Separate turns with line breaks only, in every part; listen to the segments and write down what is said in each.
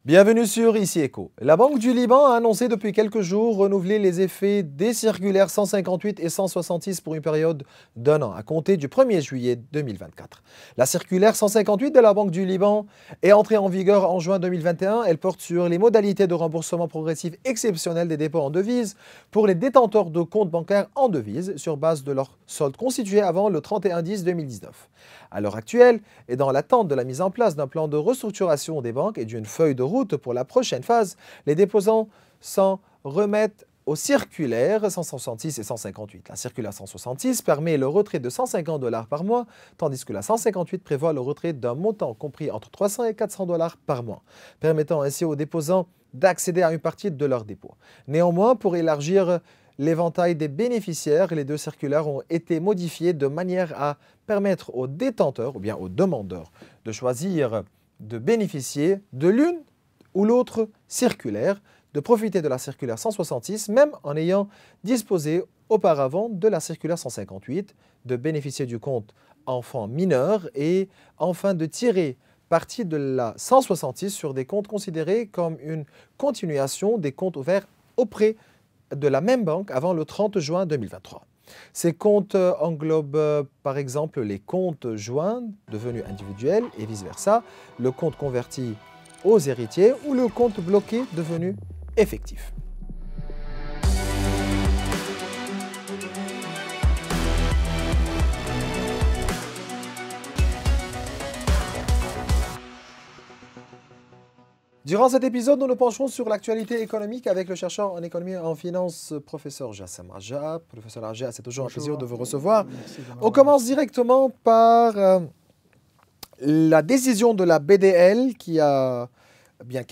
Bienvenue sur Ici Éco. La Banque du Liban a annoncé depuis quelques jours renouveler les effets des circulaires 158 et 166 pour une période d'un an, à compter du 1er juillet 2024. La circulaire 158 de la Banque du Liban est entrée en vigueur en juin 2021. Elle porte sur les modalités de remboursement progressif exceptionnel des dépôts en devises pour les détenteurs de comptes bancaires en devises sur base de leur solde constitué avant le 31-10-2019. À l'heure actuelle, et dans l'attente de la mise en place d'un plan de restructuration des banques et d'une feuille de route pour la prochaine phase, les déposants s'en remettent aux circulaires 166 et 158. La circulaire 166 permet le retrait de 150 $ par mois, tandis que la 158 prévoit le retrait d'un montant compris entre 300 et 400 $ par mois, permettant ainsi aux déposants d'accéder à une partie de leurs dépôts. Néanmoins, pour élargir l'éventail des bénéficiaires, les deux circulaires ont été modifiées de manière à permettre aux détenteurs ou bien aux demandeurs de choisir de bénéficier de l'une ou l'autre circulaire, de profiter de la circulaire 166, même en ayant disposé auparavant de la circulaire 158, de bénéficier du compte enfant mineur et enfin de tirer parti de la 166 sur des comptes considérés comme une continuation des comptes ouverts auprès de la même banque avant le 30 juin 2023. Ces comptes englobent par exemple les comptes joints devenus individuels et vice-versa, le compte converti aux héritiers ou le compte bloqué devenu effectif. Durant cet épisode, nous nous pencherons sur l'actualité économique avec le chercheur en économie et en finance, professeur Jassem Raja. Professeur Raja, c'est toujours un plaisir de vous recevoir. On commence directement par la décision de la BDL qui a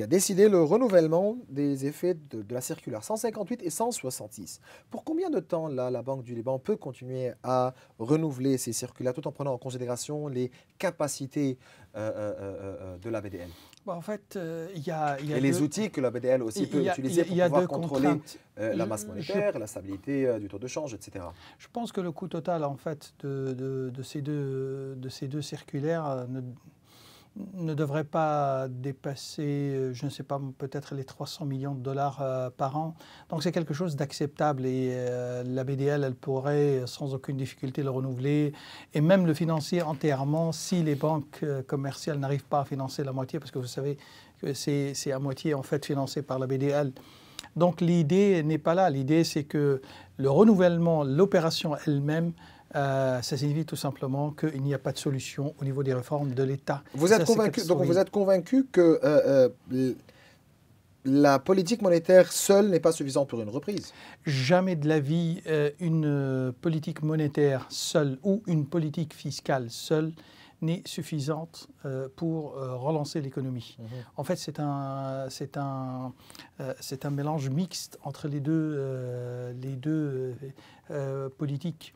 décidé le renouvellement des effets de la circulaire 158 et 166. Pour combien de temps la Banque du Liban peut continuer à renouveler ces circulaires tout en prenant en considération les capacités de la BDL?
Bon, en fait, il y a
et les outils que la BDL aussi peut utiliser pour pouvoir contrôler la masse monétaire, la stabilité du taux de change, etc.
Je pense que le coût total en fait, de ces deux circulaires ne devrait pas dépasser, je ne sais pas, peut-être les 300 millions de $ par an. Donc c'est quelque chose d'acceptable et la BDL, elle pourrait sans aucune difficulté le renouveler et même le financer entièrement si les banques commerciales n'arrivent pas à financer la moitié, parce que vous savez que c'est à moitié en fait financé par la BDL. Donc l'idée n'est pas là. L'idée, c'est que le renouvellement, l'opération elle-même, ça signifie tout simplement qu'il n'y a pas de solution au niveau des réformes de l'État.
Vous êtes convaincu que la politique monétaire seule n'est pas suffisante pour une reprise?
Jamais de la vie, une politique monétaire seule ou une politique fiscale seule n'est suffisante pour relancer l'économie. En fait, c'est un mélange mixte entre les deux politiques.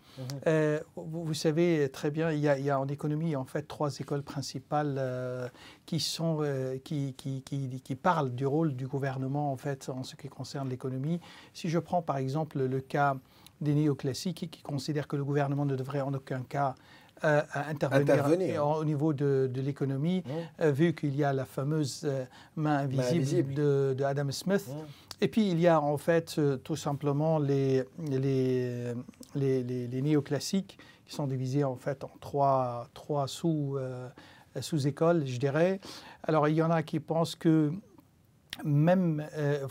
Vous savez très bien, il y a en économie en fait trois écoles principales qui parlent du rôle du gouvernement en fait en ce qui concerne l'économie. Si je prends par exemple le cas des néoclassiques qui considèrent que le gouvernement ne devrait en aucun cas intervenir au niveau de l'économie, vu qu'il y a la fameuse main invisible de Adam Smith. Et puis il y a en fait tout simplement les néoclassiques qui sont divisés en fait en trois sous-écoles, je dirais. Alors il y en a qui pensent que même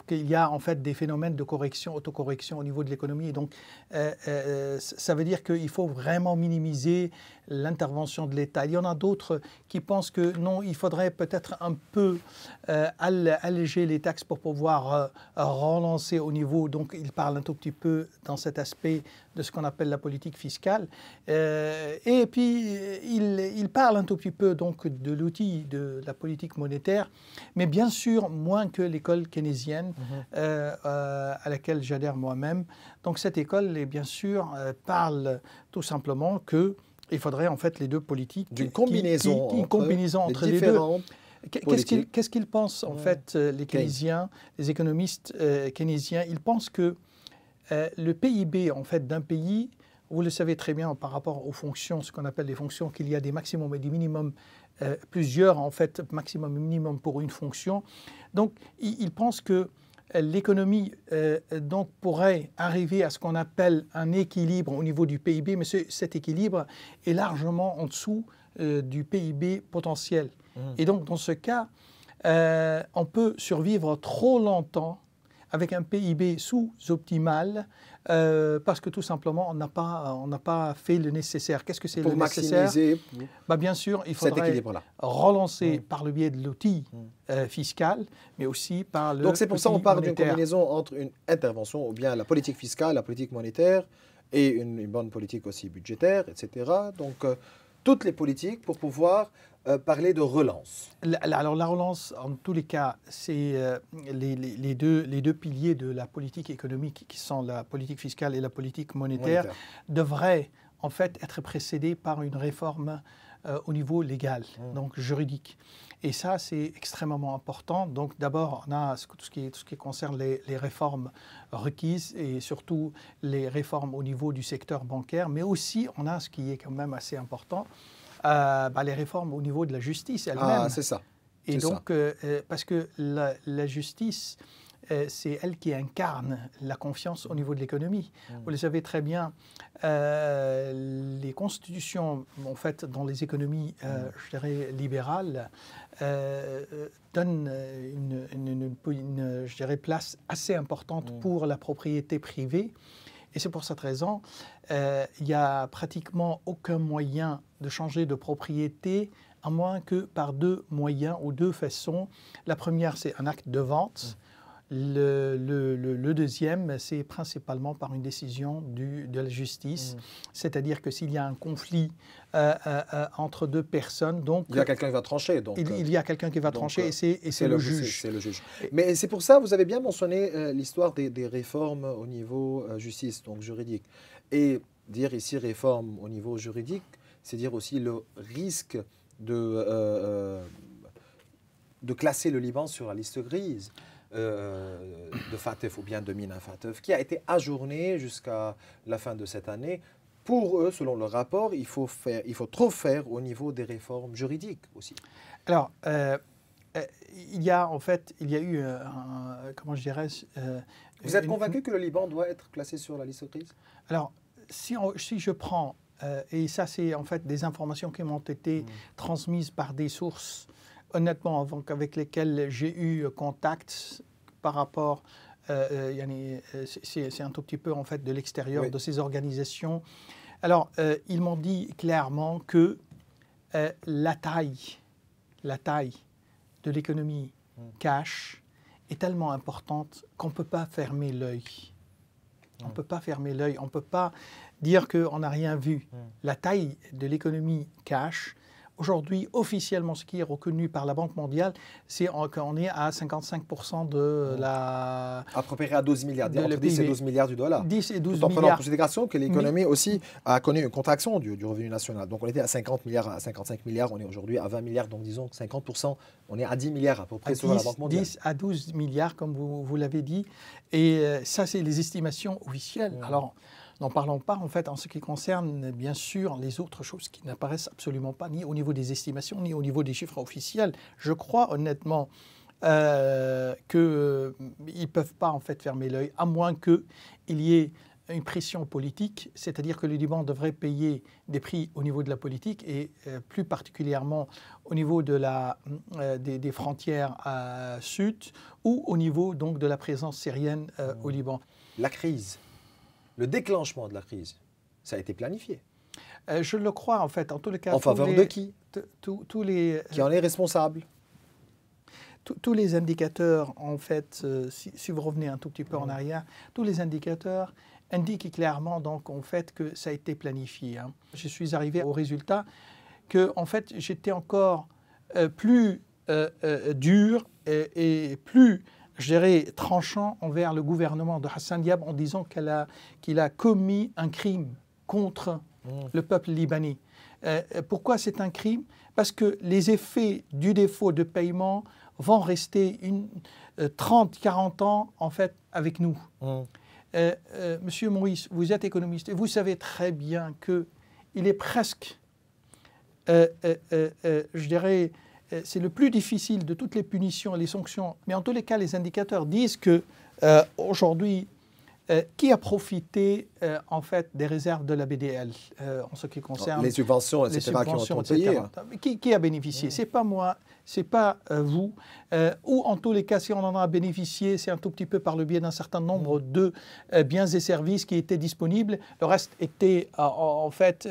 qu'il y a en fait des phénomènes de correction, autocorrection au niveau de l'économie. Et donc, ça veut dire qu'il faut vraiment minimiser l'intervention de l'État. Il y en a d'autres qui pensent que non, il faudrait peut-être un peu alléger les taxes pour pouvoir relancer au niveau. Donc, ils parlent un tout petit peu dans cet aspect de ce qu'on appelle la politique fiscale. Et puis, ils parlent un tout petit peu donc de l'outil de la politique monétaire, mais bien sûr moins que l'école keynésienne à laquelle j'adhère moi-même. Donc cette école, bien sûr, parle tout simplement qu'il faudrait en fait les deux politiques.
D'une combinaison,
entre les deux. Qu'est-ce qu'ils pensent en fait les keynésiens, les économistes keynésiens? Ils pensent que le PIB en fait d'un pays, vous le savez très bien par rapport aux fonctions, ce qu'on appelle les fonctions, qu'il y a des maximums et des minimums plusieurs, en fait, maximum, minimum pour une fonction. Donc, il pense que l'économie donc pourrait arriver à ce qu'on appelle un équilibre au niveau du PIB, mais cet équilibre est largement en dessous du PIB potentiel. Et donc, dans ce cas, on peut survivre trop longtemps avec un PIB sous-optimal parce que tout simplement, on n'a pas fait le nécessaire. Qu'est-ce que c'est le nécessaire? Bien sûr, il faudrait relancer par le biais de l'outil fiscal, mais aussi par le
Donc c'est pour ça qu'on parle d'une
monétaire.
combinaison entre une intervention, ou bien la politique fiscale, la politique monétaire, et une bonne politique aussi budgétaire, etc. Donc toutes les politiques pour pouvoir parler de relance.
Alors la relance, en tous les cas, c'est les deux piliers de la politique économique qui sont la politique fiscale et la politique monétaire devraient en fait être précédés par une réforme au niveau légal, donc juridique. Et ça, c'est extrêmement important. Donc d'abord, on a tout ce qui concerne les réformes requises et surtout les réformes au niveau du secteur bancaire, mais aussi on a ce qui est quand même assez important, les réformes au niveau de la justice elle-même.
Ah, c'est ça.
Et donc, parce que la justice, c'est elle qui incarne la confiance au niveau de l'économie. Vous le savez très bien, les constitutions, en fait, dans les économies, je dirais, libérales, donnent je dirais, place assez importante pour la propriété privée. Et c'est pour cette raison, il n'y a pratiquement aucun moyen de changer de propriété à moins que par deux moyens ou deux façons. La première, c'est un acte de vente. Le deuxième, c'est principalement par une décision de la justice. C'est-à-dire que s'il y a un conflit entre deux personnes, donc
il y a quelqu'un qui va trancher. Donc,
il y a quelqu'un qui va trancher et c'est le juge.
C'est le juge. Mais c'est pour ça, vous avez bien mentionné l'histoire des réformes au niveau justice, donc juridique. Et dire ici réforme au niveau juridique, c'est dire aussi le risque de classer le Liban sur la liste grise de FATF ou bien de Mina FATF, qui a été ajournée jusqu'à la fin de cette année. Pour eux, selon le rapport, il faut trop faire au niveau des réformes juridiques aussi.
Alors, il y a eu, comment je dirais...
Vous êtes convaincu que le Liban doit être classé sur la liste grise?
Alors, si je prends, et ça c'est en fait des informations qui m'ont été transmises par des sources, honnêtement, avec lesquelles j'ai eu contact par rapport, c'est un tout petit peu en fait de l'extérieur de ces organisations. Alors, ils m'ont dit clairement que la taille de l'économie cash est tellement importante qu'on ne peut pas fermer l'œil. On ne peut pas fermer l'œil, on ne peut pas dire qu'on n'a rien vu. La taille de l'économie cash, aujourd'hui, officiellement, ce qui est reconnu par la Banque mondiale, c'est qu'on est à 55% de la...
À peu près à 12 milliards, entre 10 et 12 milliards du dollar.
10 et 12
tout en
milliards.
prenant en considération que l'économie aussi a connu une contraction du revenu national. Donc on était à 50 milliards, à 55 milliards, on est aujourd'hui à 20 milliards, donc disons que 50%, on est à 10 milliards à peu près sur la Banque mondiale.
10 à 12 milliards, comme vous l'avez dit. Et ça, c'est les estimations officielles. Alors, n'en parlons pas, en fait, en ce qui concerne, bien sûr, les autres choses qui n'apparaissent absolument pas, ni au niveau des estimations, ni au niveau des chiffres officiels. Je crois, honnêtement, qu'ils ne peuvent pas, en fait, fermer l'œil, à moins qu'il y ait une pression politique, c'est-à-dire que le Liban devrait payer des prix au niveau de la politique et plus particulièrement au niveau de des frontières sud ou au niveau donc de la présence syrienne au Liban.
La crise, le déclenchement de la crise, ça a été planifié.
Je le crois en fait, en tous les cas.
En faveur de qui? Qui en est responsable?
Tous les indicateurs, en fait, si vous revenez un tout petit peu en arrière, tous les indicateurs indiquent clairement donc en fait que ça a été planifié. Je suis arrivé au résultat que en fait j'étais encore plus dur et plus, je dirais, tranchant envers le gouvernement de Hassan Diab en disant qu'il a commis un crime contre le peuple libanais. Pourquoi c'est un crime? Parce que les effets du défaut de paiement vont rester 30-40 ans en fait avec nous. Monsieur Maurice, vous êtes économiste et vous savez très bien qu'il est presque je dirais, c'est le plus difficile de toutes les punitions et les sanctions, mais en tous les cas, les indicateurs disent que aujourd'hui, qui a profité en fait des réserves de la BDL en ce qui concerne
les subventions, etc., qui ont été payées.
Qui a bénéficié? C'est pas moi, c'est pas vous. Ou en tous les cas, si on en a bénéficié, c'est un tout petit peu par le biais d'un certain nombre de biens et services qui étaient disponibles. Le reste était en fait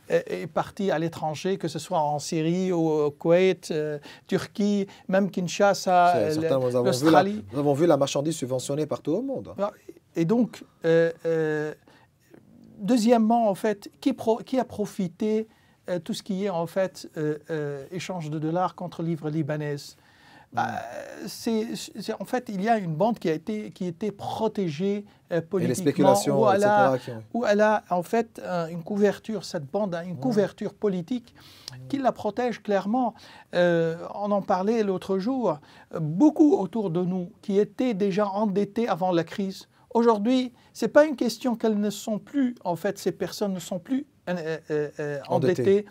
est parti à l'étranger, que ce soit en Syrie, au Koweït, Turquie, même Kinshasa, l'Australie.
Nous avons vu la marchandise subventionnée partout au monde.
Et donc, deuxièmement, en fait, qui a profité tout ce qui est en fait échange de dollars contre livres libanaises? En fait, il y a une bande qui était protégée politiquement,
et les spéculations,
où elle a en fait une couverture, cette bande a une couverture politique qui la protège clairement. On en parlait l'autre jour, beaucoup autour de nous qui étaient déjà endettés avant la crise. Aujourd'hui, ce n'est pas une question qu'elles ne sont plus, en fait, ces personnes ne sont plus endettées,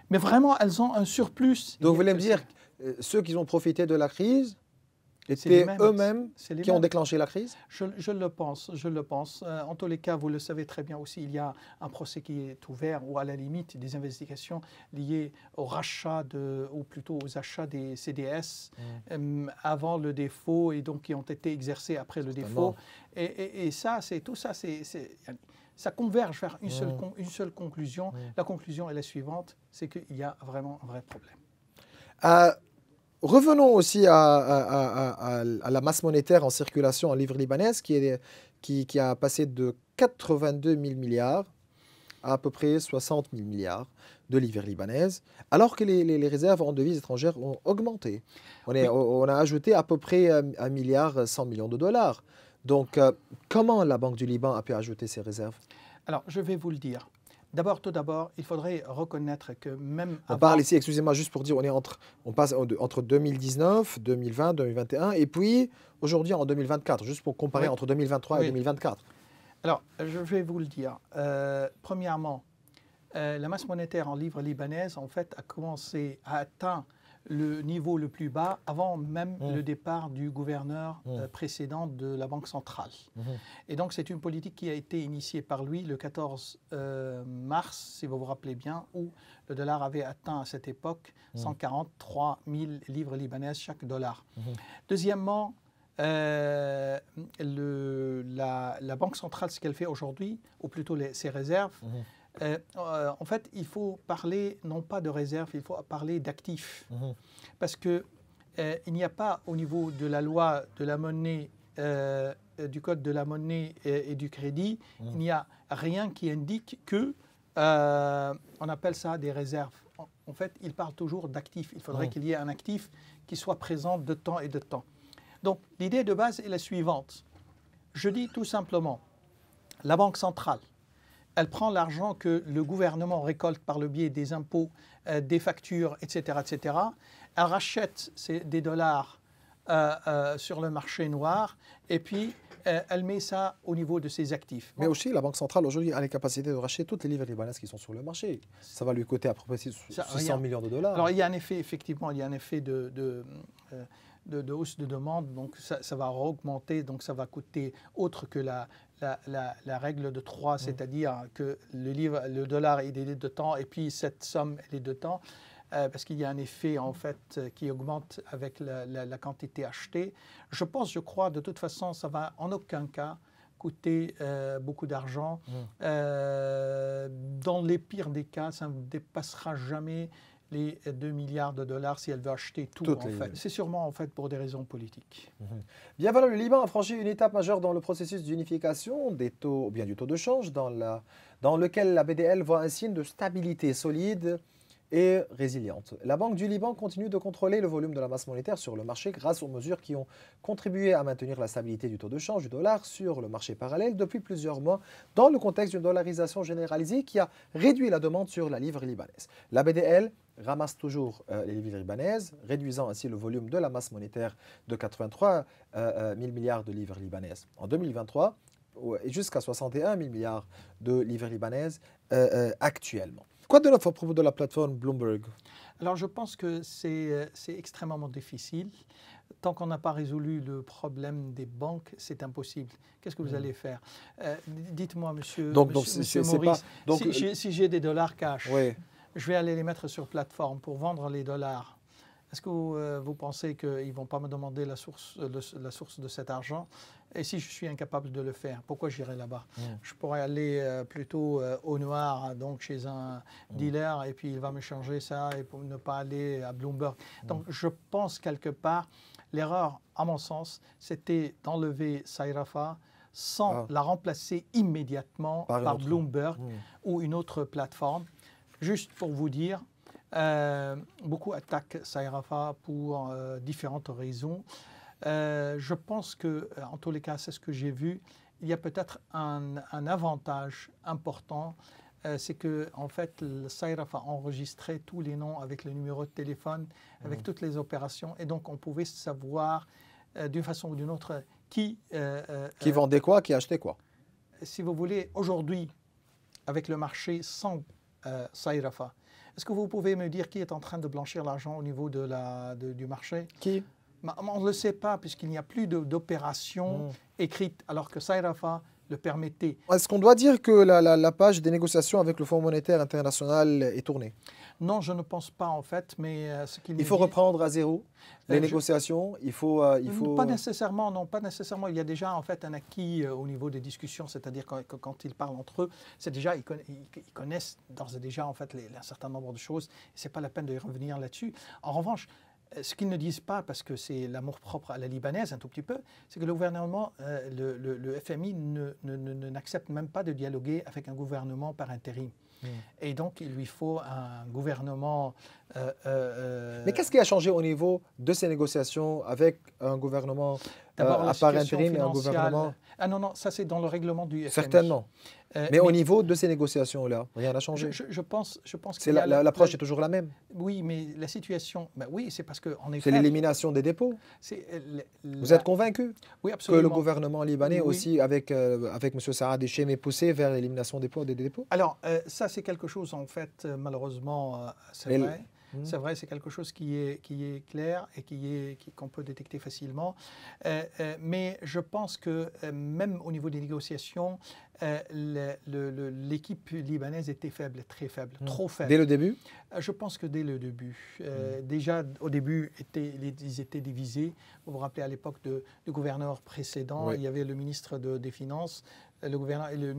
mais vraiment, elles ont un surplus.
Donc, vous voulez me dire, ceux qui ont profité de la crise étaient eux-mêmes qui ont déclenché la crise?
Je le pense, je le pense. En tous les cas, vous le savez très bien aussi, il y a un procès qui est ouvert ou à la limite des investigations liées au rachat ou plutôt aux achats des CDS avant le défaut et donc qui ont été exercés après le défaut. Et ça, tout ça, ça converge vers une seule conclusion. La conclusion est la suivante, c'est qu'il y a vraiment un vrai problème.
Revenons aussi à la masse monétaire en circulation en livres libanaises qui a passé de 82 000 milliards à peu près 60 000 milliards de livres libanaises, alors que les réserves en devises étrangères ont augmenté. On a ajouté à peu près 1 milliard 100 millions de dollars. Donc, comment la Banque du Liban a pu ajouter ses réserves?
Alors, je vais vous le dire. Tout d'abord, il faudrait reconnaître que même
on parle ici, excusez-moi, juste pour dire, on passe entre 2019, 2020, 2021, et puis aujourd'hui en 2024, juste pour comparer entre 2023 et 2024.
Alors, je vais vous le dire. Premièrement, la masse monétaire en livres libanaises, en fait, a atteint le niveau le plus bas avant même le départ du gouverneur précédent de la Banque centrale. Et donc, c'est une politique qui a été initiée par lui le 14 mars, si vous vous rappelez bien, où le dollar avait atteint à cette époque 143 000 livres libanaises chaque dollar. Deuxièmement, la Banque centrale, ce qu'elle fait aujourd'hui, ou plutôt ses réserves, en fait, il faut parler non pas de réserve, il faut parler d'actifs. Parce qu'il n'y a pas au niveau de la loi de la monnaie, du code de la monnaie et du crédit, il n'y a rien qui indique que, on appelle ça des réserves. En fait, il parle toujours d'actifs. Il faudrait qu'il y ait un actif qui soit présent de temps et de temps. Donc, l'idée de base est la suivante. Je dis tout simplement, la Banque centrale, elle prend l'argent que le gouvernement récolte par le biais des impôts, des factures, etc., etc. Elle rachète des dollars sur le marché noir et puis elle met ça au niveau de ses actifs.
Mais aussi, la Banque centrale aujourd'hui a les capacités de racheter toutes les livres libanaises qui sont sur le marché. Ça va lui coûter à peu près 600 millions de dollars.
Alors, il y a un effet, effectivement, il y a un effet de hausse de demande, donc ça va augmenter, donc ça va coûter autre que la règle de 3, c'est-à-dire que le dollar il est de temps et puis cette somme elle est de temps, parce qu'il y a un effet en fait qui augmente avec la quantité achetée. Je crois, de toute façon, ça va en aucun cas coûter beaucoup d'argent. Dans les pires des cas, ça ne dépassera jamais les 2 milliards de dollars si elle veut acheter tout. En fait. C'est sûrement en fait pour des raisons politiques.
Bien voilà, le Liban a franchi une étape majeure dans le processus d'unification des taux, ou bien du taux de change, dans lequel la BDL voit un signe de stabilité solide et résiliente. La Banque du Liban continue de contrôler le volume de la masse monétaire sur le marché grâce aux mesures qui ont contribué à maintenir la stabilité du taux de change du dollar sur le marché parallèle depuis plusieurs mois dans le contexte d'une dollarisation généralisée qui a réduit la demande sur la livre libanaise. La BDL ramasse toujours les livres libanaises, réduisant ainsi le volume de la masse monétaire de 83 000 milliards de livres libanaises en 2023 et jusqu'à 61 000 milliards de livres libanaises actuellement. Quoi de neuf à propos de la plateforme Bloomberg?
Alors je pense que c'est extrêmement difficile. Tant qu'on n'a pas résolu le problème des banques, c'est impossible. Qu'est-ce que vous allez faire? Dites-moi, monsieur Maurice, si j'ai des dollars cash,
oui.
je vais aller les mettre sur plateforme pour vendre les dollars. Est-ce que vous pensez qu'ils ne vont pas me demander la source de cet argent? Et si je suis incapable de le faire, pourquoi j'irai là-bas? Je pourrais aller plutôt au noir, donc chez un dealer, et puis il va me changer ça, et pour ne pas aller à Bloomberg. Donc je pense quelque part, l'erreur, à mon sens, c'était d'enlever Sairafa sans la remplacer immédiatement par Bloomberg ou une autre plateforme. Juste pour vous dire, beaucoup attaquent Sairafa pour différentes raisons. Je pense que, en tous les cas, c'est ce que j'ai vu, il y a peut-être un avantage important, c'est que en fait, Sairafa enregistrait tous les noms avec le numéro de téléphone, avec toutes les opérations, et donc on pouvait savoir d'une façon ou d'une autre qui
vendait quoi, qui achetait quoi.
Si vous voulez, aujourd'hui, avec le marché sans Sairafa, est-ce que vous pouvez me dire qui est en train de blanchir l'argent au niveau du marché?
Qui?
On ne le sait pas, puisqu'il n'y a plus d'opérations écrites, alors que Sairafa le permettait.
Est-ce qu'on doit dire que la page des négociations avec le Fonds monétaire international est tournée?
Non, je ne pense pas en fait, mais ce qu'il
Il faut reprendre à zéro les négociations. Il faut.
Pas nécessairement, non, pas nécessairement. Il y a déjà en fait un acquis au niveau des discussions, c'est-à-dire quand ils parlent entre eux, c'est déjà ils connaissent d'ores et déjà en fait un certain nombre de choses. C'est pas la peine de revenir là-dessus. En revanche, ce qu'ils ne disent pas, parce que c'est l'amour-propre à la libanaise un tout petit peu, c'est que le gouvernement, le FMI n'accepte même pas de dialoguer avec un gouvernement par intérim. Et donc, il lui faut un gouvernement...
Mais qu'est-ce qui a changé au niveau de ces négociations avec un gouvernement à part intérim et un gouvernement...
Ah non, non, ça c'est dans le règlement du FMI.
Certainement. Mais au niveau de ces négociations-là, rien n'a changé.
Je pense que
l'approche est toujours la même.
Oui, mais la situation, oui, c'est parce qu'en effet...
C'est l'élimination des dépôts. Vous êtes convaincu?
Oui, absolument.
Que le gouvernement libanais aussi, avec M. Saad Hichem, est poussé vers l'élimination des dépôts?
Alors, ça c'est quelque chose, en fait, malheureusement, c'est vrai. C'est vrai, c'est quelque chose qui est clair et qu'on peut détecter facilement. Mais je pense que même au niveau des négociations, l'équipe libanaise était faible, très faible, trop faible.
Dès le début?
Je pense que dès le début. Déjà, au début, ils étaient divisés. Vous vous rappelez, à l'époque du gouverneur précédent, il y avait le ministre des Finances, le gouverneur et le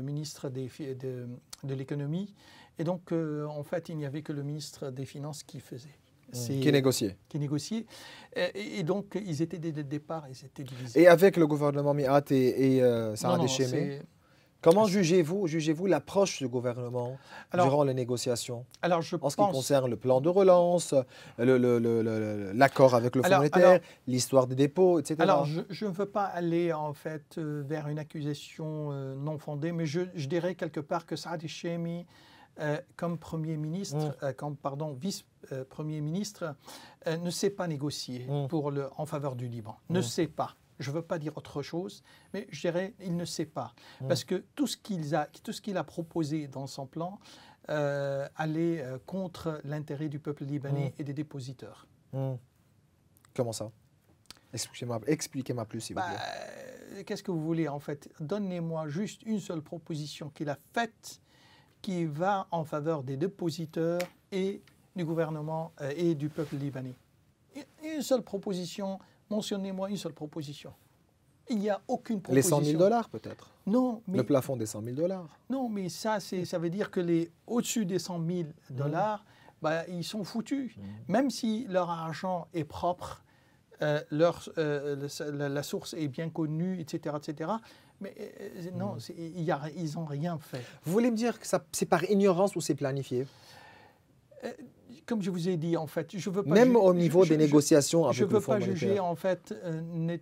ministre de l'économie. Et donc, en fait, il n'y avait que le ministre des Finances qui faisait.
Qui négociait.
Qui négociait. Et donc, ils étaient dès le départ, ils étaient divisés.
Et avec le gouvernement Miat et Saad Hichem, comment jugez-vous l'approche du gouvernement durant les négociations? En ce qui concerne le plan de relance, l'accord avec le Fonds monétaire, l'histoire des dépôts, etc.
Alors, je ne veux pas aller en fait vers une accusation non fondée, mais je dirais quelque part que Saad Hichem, comme Premier ministre, vice-premier ministre, ne sait pas négocier en faveur du Liban. Ne sait pas. Je ne veux pas dire autre chose, mais je dirais il ne sait pas. Parce que tout ce qu'il a proposé dans son plan allait contre l'intérêt du peuple libanais et des dépositeurs.
Comment ça? Expliquez-moi plus, s'il vous plaît.
Qu'est-ce que vous voulez, en fait? Donnez-moi juste une seule proposition qu'il a faite qui va en faveur des dépositeurs et du gouvernement et du peuple libanais. Une seule proposition, mentionnez-moi une seule proposition. Il n'y a aucune proposition.
Les 100 000 $, peut-être?
Non, mais...
Le plafond des 100 000 $.
Non, mais ça veut dire que au-dessus des 100 000 $, ils sont foutus. Même si leur argent est propre, la source est bien connue, etc., etc., mais non, ils n'ont rien fait.
Vous voulez me dire que c'est par ignorance ou c'est planifié?
Comme je vous ai dit, en fait, je veux pas...
Même au niveau des négociations avec le Fonds monétaire.
Je ne veux pas juger, en fait,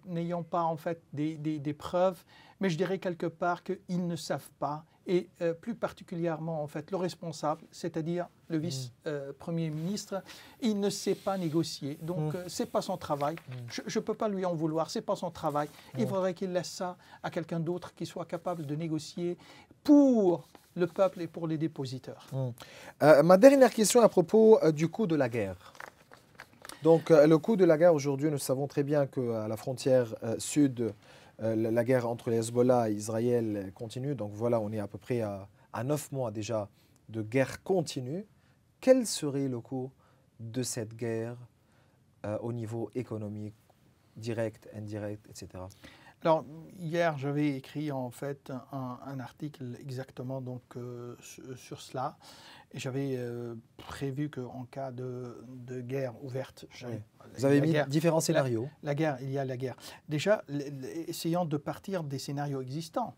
n'ayant pas, en fait, des preuves, mais je dirais quelque part qu'ils ne savent pas, et plus particulièrement, en fait, le responsable, c'est-à-dire le vice-premier ministre, il ne sait pas négocier. Donc, ce n'est pas son travail. Je ne peux pas lui en vouloir, ce n'est pas son travail. Il faudrait qu'il laisse ça à quelqu'un d'autre qui soit capable de négocier pour le peuple et pour les dépositaires.
Ma dernière question à propos du coût de la guerre. Donc, le coût de la guerre aujourd'hui, nous savons très bien qu'à la frontière sud, la guerre entre les Hezbollah et Israël continue. Donc voilà, on est à peu près à 9 mois déjà de guerre continue. Quel serait le coût de cette guerre au niveau économique, direct, indirect, etc.
Alors, hier, j'avais écrit en fait un article exactement donc, sur cela. Et j'avais prévu qu'en cas de guerre ouverte,
vous avez mis différents scénarios.
La guerre, il y a la guerre. Déjà, essayons de partir des scénarios existants.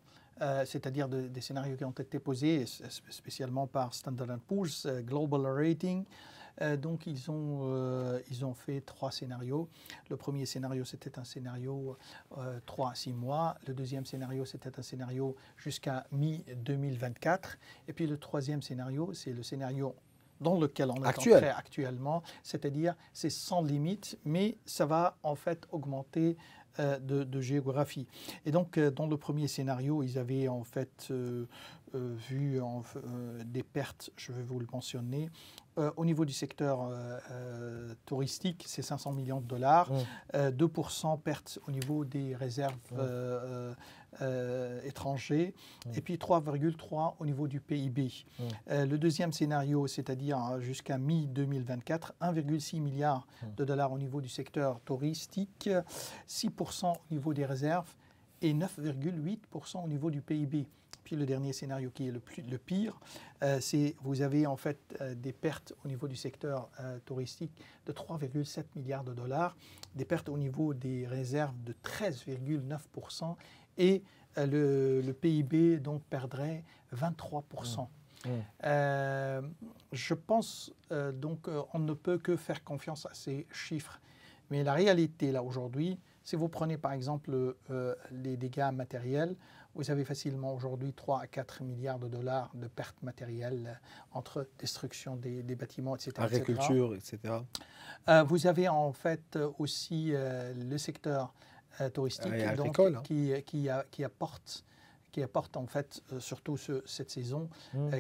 C'est-à-dire des scénarios qui ont été posés spécialement par Standard & Poor's, Global Rating. Donc, ils ont fait 3 scénarios. Le premier scénario, c'était un scénario 3 à 6 mois. Le deuxième scénario, c'était un scénario jusqu'à mi-2024. Et puis, le troisième scénario, c'est le scénario dans lequel on est entré actuellement. C'est-à-dire, c'est sans limite, mais ça va en fait augmenter de géographie. Et donc, dans le premier scénario, ils avaient en fait vu des pertes, je vais vous le mentionner. Au niveau du secteur touristique, c'est 500 millions de dollars, 2% pertes au niveau des réserves étrangers, et puis 3,3% au niveau du PIB. Le deuxième scénario, c'est-à-dire jusqu'à mi-2024, 1,6 milliard de dollars au niveau du secteur touristique, 6% au niveau des réserves et 9,8% au niveau du PIB. Puis le dernier scénario qui est le pire, c'est vous avez en fait des pertes au niveau du secteur touristique de 3,7 milliards de dollars, des pertes au niveau des réserves de 13,9% et le PIB donc perdrait 23%. Je pense donc on ne peut que faire confiance à ces chiffres. Mais la réalité là aujourd'hui, si vous prenez par exemple les dégâts matériels, vous avez facilement aujourd'hui 3 à 4 milliards de dollars de pertes matérielles entre destruction des bâtiments, etc.
Agriculture, etc.
Vous avez en fait aussi le secteur touristique
agricole,
qui apporte en fait, surtout cette saison,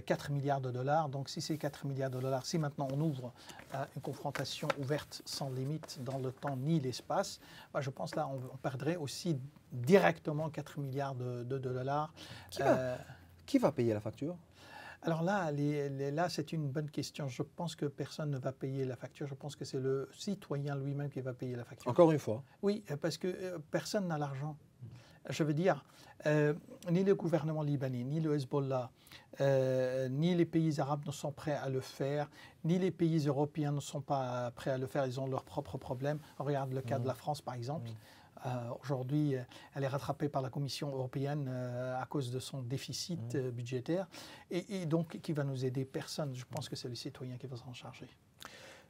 4 milliards de dollars. Donc si c'est 4 milliards de dollars, si maintenant on ouvre une confrontation ouverte sans limite dans le temps ni l'espace, je pense là on perdrait aussi directement 4 milliards de dollars.
Qui va payer la facture?
Alors là, c'est une bonne question. Je pense que personne ne va payer la facture. Je pense que c'est le citoyen lui-même qui va payer la facture.
Encore une fois.
Oui, parce que personne n'a l'argent. Je veux dire, ni le gouvernement libanais, ni le Hezbollah, ni les pays arabes ne sont prêts à le faire, ni les pays européens ne sont pas prêts à le faire. Ils ont leurs propres problèmes. On regarde le cas de la France, par exemple. Aujourd'hui, elle est rattrapée par la Commission européenne à cause de son déficit budgétaire. Et donc, qui va nous aider? Personne. Je pense que c'est le citoyen qui va s'en charger.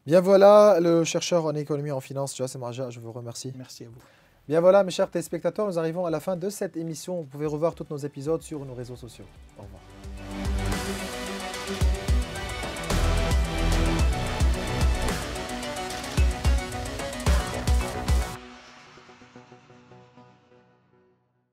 Bien voilà, le chercheur en économie et en finance, Jassem Raja, je vous remercie.
Merci à vous.
Bien voilà, mes chers téléspectateurs, nous arrivons à la fin de cette émission. Vous pouvez revoir tous nos épisodes sur nos réseaux sociaux. Au revoir.